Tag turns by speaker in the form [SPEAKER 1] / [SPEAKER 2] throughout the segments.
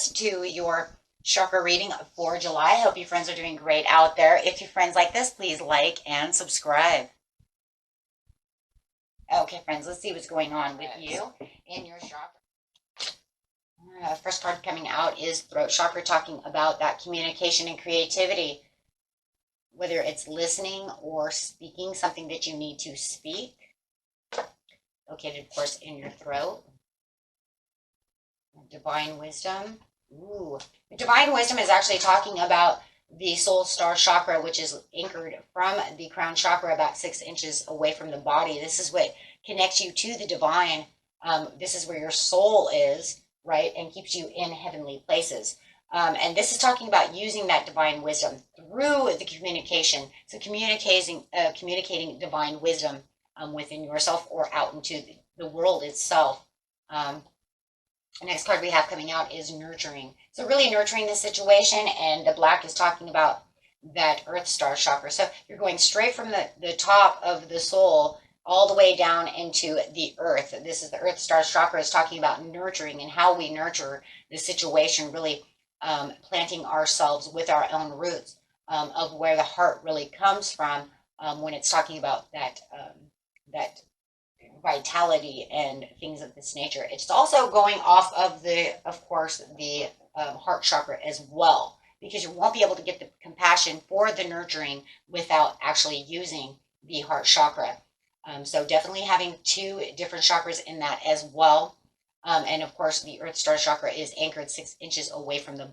[SPEAKER 1] friends, to your chakra reading for July. I hope you friends are doing great out there. If your friends like this, please like and subscribe. Okay, friends, let's see what's going on with you in your chakra. First card coming out is throat chakra, talking about that communication and creativity, whether it's listening or speaking, something that you need to speak. Located, of course, in your throat. Divine wisdom. Ooh, divine wisdom is actually talking about the soul star chakra, which is anchored from the crown chakra about 6 inches away from the body. This is what connects you to the divine. This is where your soul is, right, and keeps you in heavenly places. And this is talking about using that divine wisdom through the communication. So communicating divine wisdom within yourself or out into the world itself. The next card we have coming out is nurturing. So really nurturing the situation, and the black is talking about that earth star chakra. So you're going straight from the top of the soul all the way down into the earth. This is the earth star chakra, is talking about nurturing and how we nurture the situation, really planting ourselves with our own roots of where the heart really comes from when it's talking about that vitality and things of this nature. It's also going off of of course, the heart chakra as well, because you won't be able to get the compassion for the nurturing without actually using the heart chakra. So definitely having 2 different chakras in that as well. And of course, the earth star chakra is anchored 6 inches away from the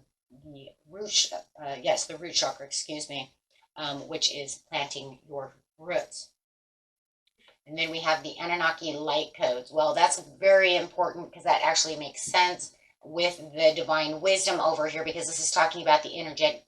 [SPEAKER 1] root, the root chakra, excuse me, which is planting your roots. And then we have the Anunnaki light codes. Well, that's very important because that actually makes sense with the divine wisdom over here, because this is talking about the energetic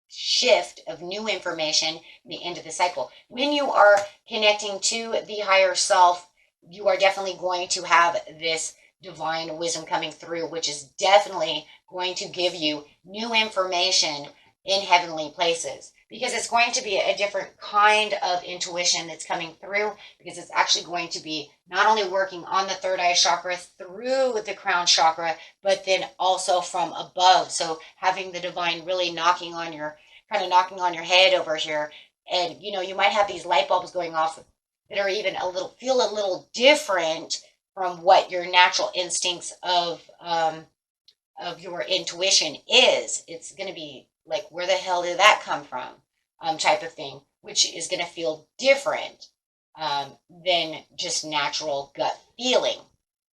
[SPEAKER 1] shift of new information, the end of the cycle. When you are connecting to the higher self, you are definitely going to have this divine wisdom coming through, which is definitely going to give you new information in heavenly places, because it's going to be a different kind of intuition that's coming through, because it's actually going to be not only working on the third eye chakra through the crown chakra, but then also from above. So having the divine really knocking on your head over here, and you might have these light bulbs going off that are even feel a little different from what your natural instincts of your intuition is. It's going to be like, where the hell did that come from? Type of thing, which is going to feel different than just natural gut feeling,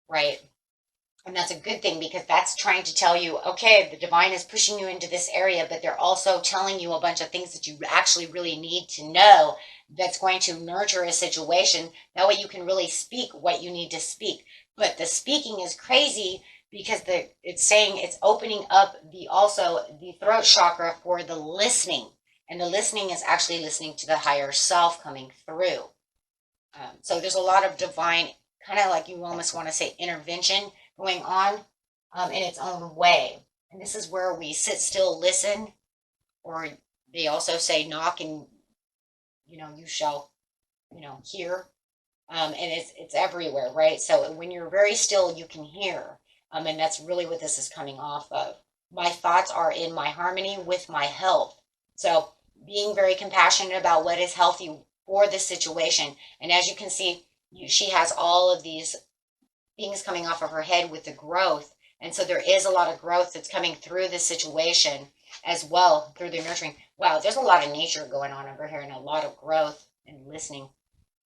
[SPEAKER 1] right? And that's a good thing, because that's trying to tell you, okay, the divine is pushing you into this area, but they're also telling you a bunch of things that you actually really need to know, that's going to nurture a situation. That way you can really speak what you need to speak. But the speaking is crazy, because it's saying it's opening up the throat chakra for the listening. And the listening is actually listening to the higher self coming through. So there's a lot of divine, kind of like, you almost want to say, intervention going on in its own way. And this is where we sit still, listen, or they also say knock and, you shall, hear. And it's everywhere, right? So when you're very still, you can hear. And that's really what this is coming off of. My thoughts are in my harmony with my health. So being very compassionate about what is healthy for this situation. And as you can see, she has all of these things coming off of her head with the growth. And so there is a lot of growth that's coming through this situation as well, through the nurturing. Wow, there's a lot of nature going on over here, and a lot of growth and listening.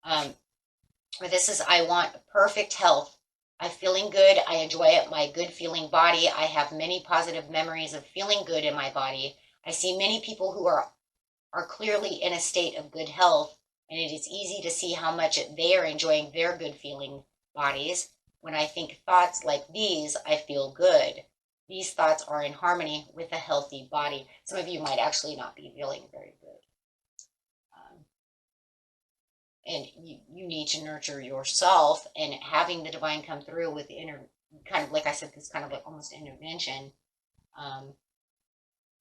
[SPEAKER 1] But this is, I want perfect health. I'm feeling good. I enjoy my good feeling body. I have many positive memories of feeling good in my body. I see many people who are clearly in a state of good health, and it is easy to see how much they are enjoying their good feeling bodies. When I think thoughts like these, I feel good. These thoughts are in harmony with a healthy body. Some of you might actually not be feeling very good. And you need to nurture yourself, and having the divine come through with the kind of, like I said, this kind of like almost intervention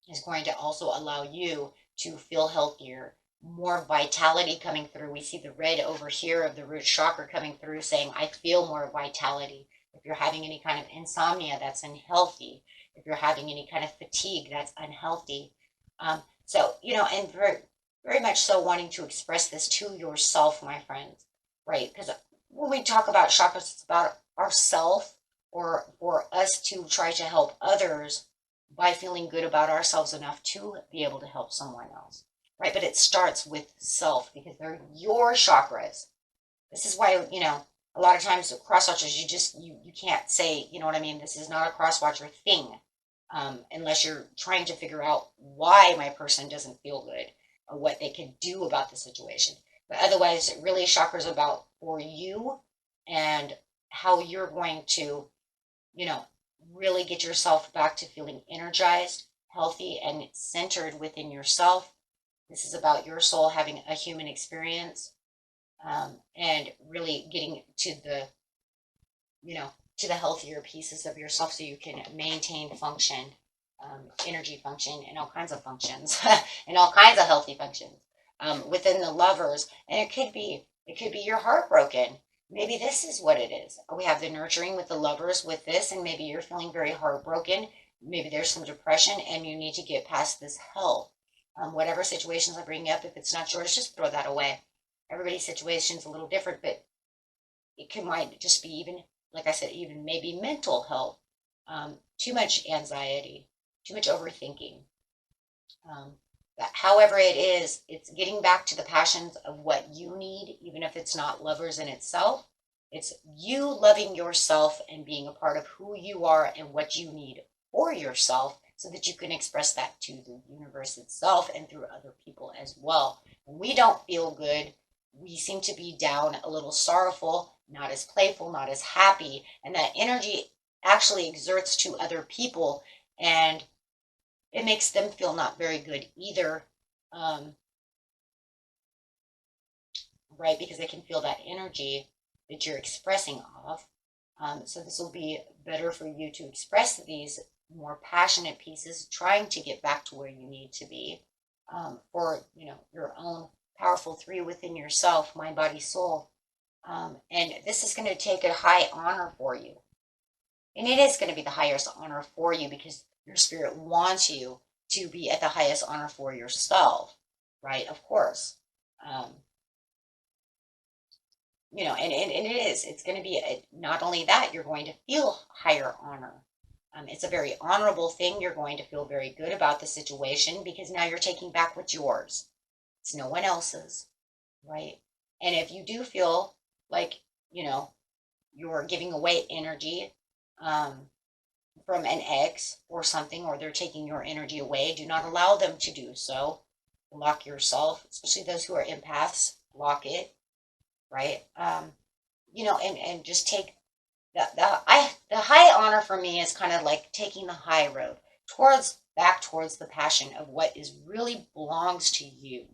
[SPEAKER 1] is going to also allow you to feel healthier, more vitality coming through. We see the red over here of the root chakra coming through, saying, I feel more vitality. If you're having any kind of insomnia, that's unhealthy. if you're having any kind of fatigue that's unhealthy. So, you know, and very, very much so wanting to express this to yourself, my friends, right? Because when we talk about chakras, it's about ourself, or for us to try to help others by feeling good about ourselves enough to be able to help someone else, right? But it starts with self because they're your chakras. This is why, you know, a lot of times cross watchers, you can't say, you know what I mean? This is not a cross watcher thing, unless you're trying to figure out why my person doesn't feel good or what they can do about the situation. But otherwise, really, chakras about for you and how you're going to, you know, really get yourself back to feeling energized, healthy, and centered within yourself. This is about your soul having a human experience, and really getting to the, you know, to the healthier pieces of yourself so you can maintain function, energy function, and all kinds of functions, and all kinds of healthy functions within the lovers. And it could be you're heartbroken. Maybe this is what it is. We have the nurturing with the lovers with this, and maybe you're feeling very heartbroken. Maybe there's some depression, and you need to get past this hell. Whatever situations I bring up, if it's not yours, just throw that away. Everybody's situation is a little different, but might just be, even like I said, even maybe mental health, too much anxiety, too much overthinking. However it is, it's getting back to the passions of what you need, even if it's not lovers in itself. It's you loving yourself and being a part of who you are and what you need for yourself, so that you can express that to the universe itself and through other people as well. When we don't feel good, we seem to be down, a little sorrowful, not as playful, not as happy, and that energy actually exerts to other people, and it makes them feel not very good either, right? Because they can feel that energy that you're expressing off. So this will be better for you to express these more passionate pieces, trying to get back to where you need to be, for, you know, your own powerful three within yourself, mind, body, soul. And this is going to take a high honor for you. And it is going to be the highest honor for you because your spirit wants you to be at the highest honor for yourself, right? Of course. You know, and it is. It's going to be not only that, you're going to feel higher honor. It's a very honorable thing. You're going to feel very good about the situation because now you're taking back what's yours. It's no one else's, right? And if you do feel like, you know, you're giving away energy, from an ex or something, or they're taking your energy away, do not allow them to do so. Block yourself, especially those who are empaths, block it, right? You know, and just take the high honor for me is kind of like taking the high road back towards the passion of what is really belongs to you.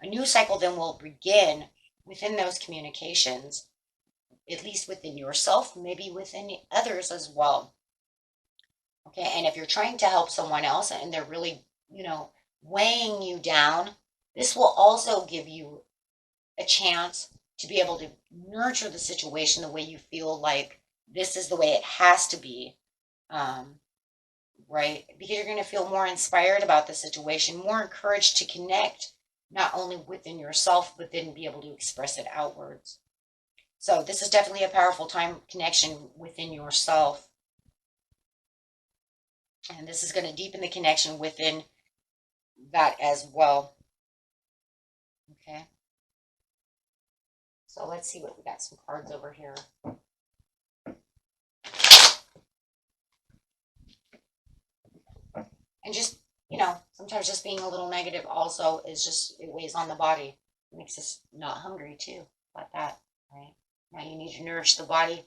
[SPEAKER 1] A new cycle then will begin within those communications, at least within yourself, maybe within others as well. Okay, and if you're trying to help someone else and they're really, you know, weighing you down, this will also give you a chance to be able to nurture the situation the way you feel like this is the way it has to be, right? Because you're going to feel more inspired about the situation, more encouraged to connect, not only within yourself, but then be able to express it outwards. So this is definitely a powerful time connection within yourself. And this is going to deepen the connection within that as well. Okay. So let's see what we got. Some cards over here. And just, you know, sometimes just being a little negative also is just, it weighs on the body. It makes us not hungry too. About that, right? Now you need to nourish the body,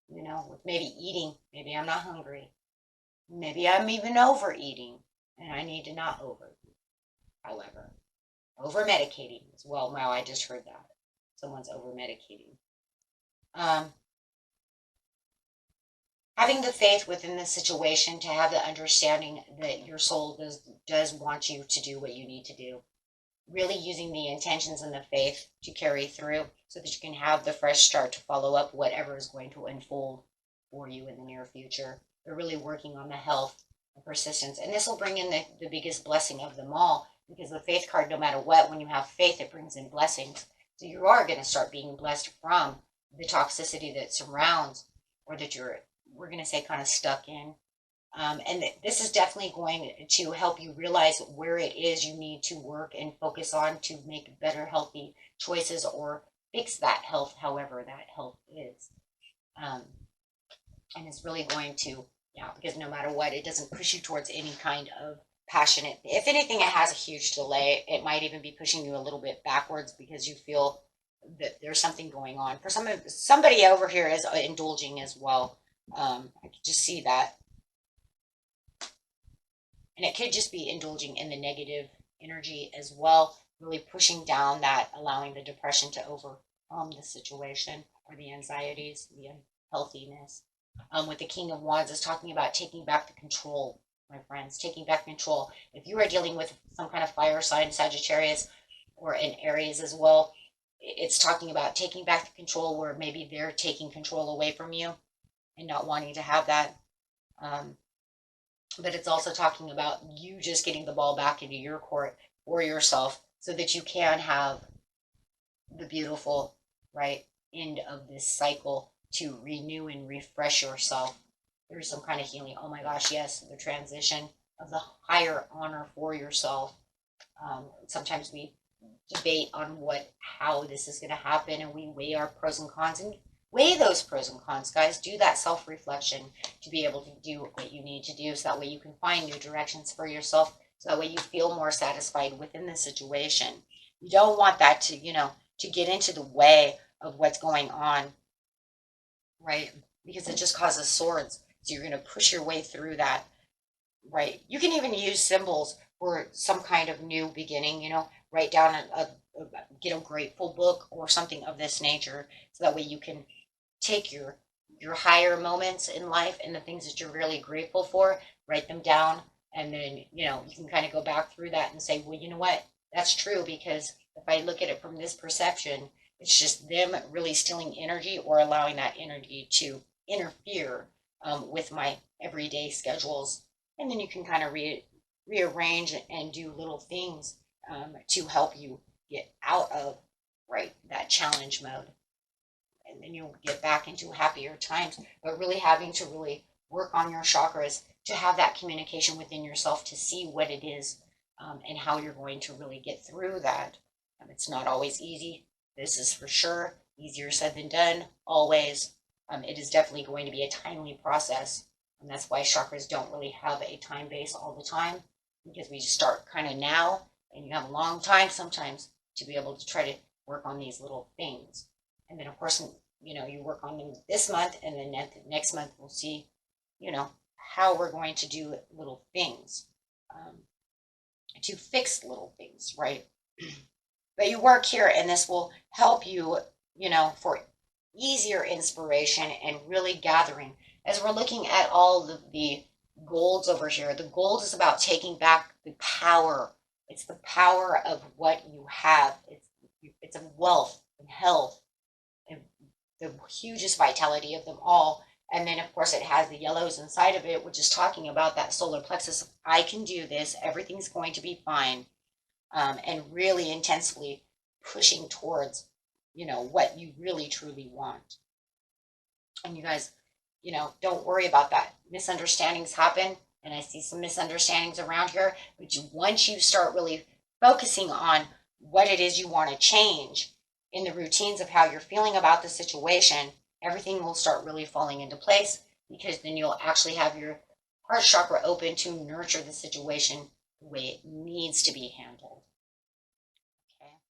[SPEAKER 1] you know, with maybe eating. Maybe I'm not hungry. Maybe I'm even overeating and I need to not overeat. However, over medicating as well. Wow, I just heard that. Someone's over medicating. Having the faith within the situation to have the understanding that your soul does want you to do what you need to do. Really using the intentions and the faith to carry through so that you can have the fresh start to follow up whatever is going to unfold for you in the near future. They're really working on the health persistence. And this will bring in the biggest blessing of them all, because the faith card, no matter what, when you have faith, it brings in blessings. So you are going to start being blessed from the toxicity that surrounds, or that we're going to say, kind of stuck in. And this is definitely going to help you realize where it is you need to work and focus on to make better, healthy choices, or fix that health, however that health is. And it's really going to, yeah, because no matter what, it doesn't push you towards any kind of passionate. If anything, it has a huge delay. It might even be pushing you a little bit backwards, because you feel that there's something going on. For somebody over here is indulging as well. I could just see that. And it could just be indulging in the negative energy as well, really pushing down that, allowing the depression to overcome the situation, or the anxieties, the unhealthiness. With the King of Wands, is talking about taking back the control, my friends, taking back control. If you are dealing with some kind of fire sign, Sagittarius, or an Aries as well, it's talking about taking back the control, where maybe they're taking control away from you and not wanting to have that. But it's also talking about you just getting the ball back into your court for yourself, so that you can have the beautiful, right, end of this cycle to renew and refresh yourself. There's some kind of healing. Oh my gosh, yes, the transition of the higher honor for yourself. Sometimes we debate on how this is going to happen, and we weigh our pros and cons, and weigh those pros and cons, guys. Do that self-reflection to be able to do what you need to do, so that way you can find new directions for yourself, so that way you feel more satisfied within the situation. You don't want that to, to get into the way of what's going on, right? Because it just causes swords. So you're going to push your way through that, right? You can even use symbols for some kind of new beginning, write down get a grateful book or something of this nature, so that way you can take your higher moments in life and the things that you're really grateful for, write them down, and then you can kind of go back through that and say, well, you know what, that's true, because if I look at it from this perception, it's just them really stealing energy, or allowing that energy to interfere with my everyday schedules. And then you can kind of rearrange and do little things to help you get out of, right, that challenge mode. And then you'll get back into happier times. But really having to really work on your chakras to have that communication within yourself, to see what it is, and how you're going to really get through that. It's not always easy. This is for sure easier said than done, always. It is definitely going to be a timely process. And that's why chakras don't really have a time base all the time, because we just start kind of now, and you have a long time sometimes to be able to try to work on these little things. And then, of course, you work on them this month, and then next month we'll see, how we're going to do little things to fix little things, right? But you work here, and this will help you, for easier inspiration and really gathering. As we're looking at all of the golds over here, the gold is about taking back the power. It's the power of what you have. It's a wealth and health, and the hugest vitality of them all. And then, of course, it has the yellows inside of it, which is talking about that solar plexus. I can do this. Everything's going to be fine. And really intensely pushing towards, what you really, truly want. And you guys, don't worry about that. Misunderstandings happen, and I see some misunderstandings around here. But once you start really focusing on what it is you want to change in the routines of how you're feeling about the situation, everything will start really falling into place, because then you'll actually have your heart chakra open to nurture the situation the way it needs to be handled.